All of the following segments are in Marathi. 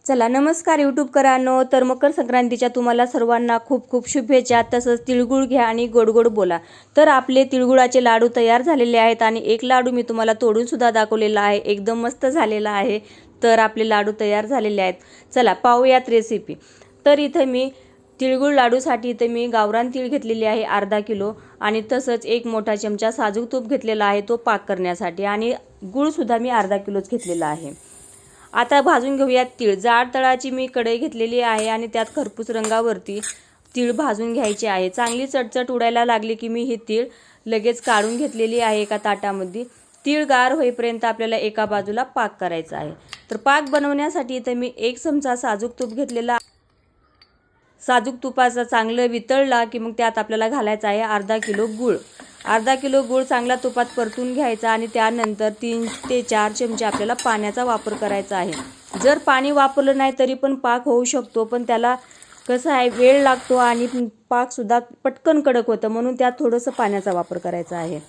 चला नमस्कार यूट्यूबकरांनो। तर मकर संक्रांतीच्या तुम्हाला सर्वांना खूप खूप शुभेच्छा। तसंच तिळगुळ घ्या आणि गोड गोड बोला। तर आपले तिळगुळाचे लाडू तयार झालेले आहेत आणि एक लाडू मी तुम्हाला तोडून सुद्धा दाखवलेला आहे, एकदम मस्त झालेला आहे। तर आपले लाडू तयार झालेले आहेत, चला पाहूयात रेसिपी। तर इथे मी तिळगुळ लाडूसाठी इथे मी गावरान तीळ घेतलेली आहे अर्धा किलो आणि तसंच एक मोठा चमचा साजूक तूप घेतलेला आहे तो पाक करण्यासाठी, आणि गूळ सुद्धा मी अर्धा किलोच घेतलेला आहे। आता भाजून घेऊयात तीळ। जाड तळाची मी कढई घेतलेली आहे आणि त्यात खरपूस रंगावरती तीळ भाजून घ्यायचे आहे। चांगली चटचट उडायला लागली की मी हे तीळ लगेच काढून घेतलेली आहे एका ताटामध्ये। तीळ गार होईपर्यंत आपल्याला एका बाजूला पाक करायचा आहे। तर पाक बनवण्यासाठी इथे मी 1 चमचा साजूक तूप घेतलेला। साजूक तुपाचा चांगलं वितळला की मग त्यात आपल्याला घालायचा आहे अर्धा किलो गूळ। अर्धा किलो गूळ चांगला तुपात परतून घ्यायचा आणि त्यानंतर 3 ते 4 चमचे आपल्याला पाण्याचा वापर करायचा आहे। जर पाणी वापरलं नाही तरी पण पाक होऊ शकतो, पण त्याला कसं आहे वेळ लागतो आणि पाकसुद्धा पटकन कडक होतं, म्हणून त्यात थोडंसं पाण्याचा वापर करायचा आहे।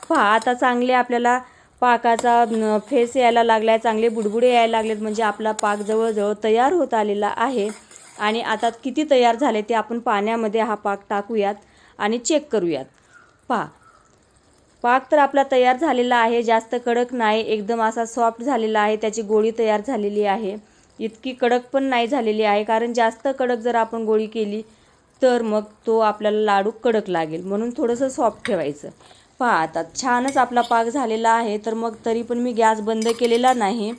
पहा आता चांगले आपल्याला पाकाचा फेस यायला लागला आहे, चांगले बुडबुडे यायला लागलेत, म्हणजे आपला पाक जवळजवळ तयार होत आलेला आहे। आणि आता किती तयार झाले ते आपण पाण्यामध्ये हा पाक टाकूयात आणि चेक करूयात। पहा पाक तर आपला तयार झालेला आहे, जास्त कडक नाही, एकदम असा सॉफ्ट झालेला आहे, त्याची गोळी तयार झालेली आहे। इतकी कडक पण नाही झालेली आहे, कारण जास्त कडक जर आपण गोळी केली तर मग तो आपल्याला लाडू कडक लागेल, म्हणून थोडंसं सॉफ्ट ठेवायचं। पहा आता छानच आपला पाक झालेला आहे। तर मग तरी पण मी गॅस बंद केलेला नाही,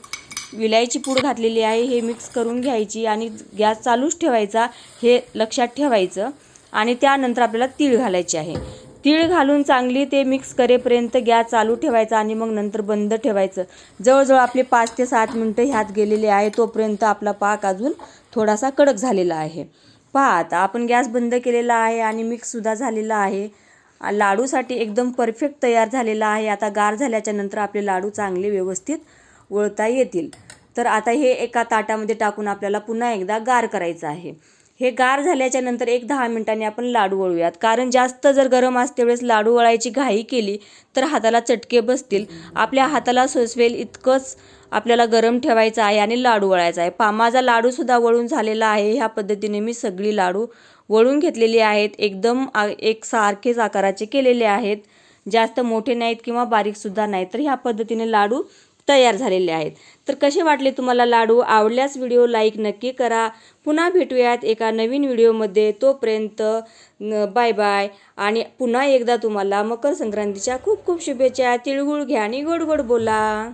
विलायची पूड घातलेली आहे, हे मिक्स करून घ्यायची आणि गॅस चालूच ठेवायचा, हे लक्षात ठेवायचं। आणि त्यानंतर आपल्याला तीळ घालायचे आहे। तीळ घालून चांगली ते मिक्स करेपर्यंत गॅस चालू ठेवायचा आणि मग नंतर बंद ठेवायचं। जवळजवळ आपले 5 ते 7 मिनटं ह्यात गेलेले आहे, तोपर्यंत आपला पाक अजून थोडासा कडक झालेला आहे। पहा आता आपण गॅस बंद केलेला आहे आणि मिक्ससुद्धा झालेला आहे। लाडूसाठी एकदम परफेक्ट तयार झालेला आहे। आता गार झाल्याच्या नंतर आपले लाडू चांगले व्यवस्थित वळता येतील। तर आता हे एका ताटामध्ये टाकून आपल्याला पुन्हा एकदा गार करायचं आहे। हे गार झाल्याच्या नंतर 1-10 मिनिटांनी आपण लाडू वळूयात, कारण जास्त जर गरम असते वेळेस लाडू वळायची घाई केली तर हाताला चटके बसतील। आपल्या हाताला सोसवेल इतकंच आपल्याला गरम ठेवायचं आहे आणि लाडू वळायचा आहे। पहा माझा लाडूसुद्धा वळून झालेला आहे। ह्या पद्धतीने मी सगळी लाडू वळून घेतलेली आहेत, एकदम एकसारखेच आकाराचे केलेले आहेत, जास्त मोठे नाहीत किंवा बारीकसुद्धा नाहीत। तर ह्या पद्धतीने लाडू तयार झालेले आहेत। तर कसे वाटले तुम्हाला लाडू? आवडल्यास व्हिडिओ लाईक नक्की करा। पुन्हा भेटूयात एका नवीन व्हिडिओमध्ये, तोपर्यंत बाय बाय। आणि पुन्हा एकदा तुम्हाला मकर संक्रांतीच्या खूप खूप शुभेच्छा। तिळगुळ घ्या आणि गोड गोड बोला।